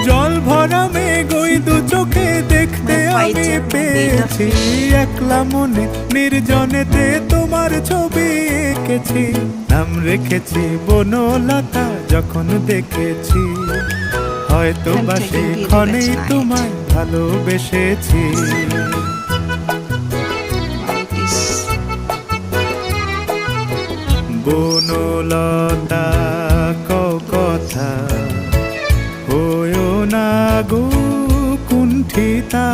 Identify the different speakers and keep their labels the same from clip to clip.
Speaker 1: জল ভরা মেঘ ওই দু চোখে দেখতে আমি পেয়েছি। একলা মনে নির্জনেতে তোমার ছবি এঁকেছি, নাম রেখেছি বনলতা যখন দেখেছি। হয়তো বা সেই ক্ষণেই তোমায় ভালোবেসেছি। বনলতা কথা হয়ো না গো কুণ্ঠিতা,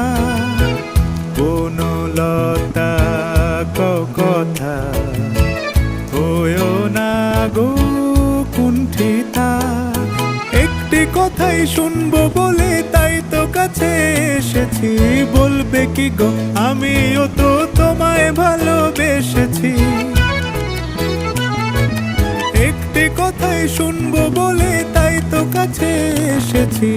Speaker 1: বনলতা কথা হয়ো না গো কুণ্ঠিতা। একটি কথাই শুনবো বলে তাই তো কাছে এসেছি, বলবে কি গো আমিও তো তোমায় ভালোবেসেছি। একটি কথাই শুনবো বলে তাই তো কাছে এসেছি,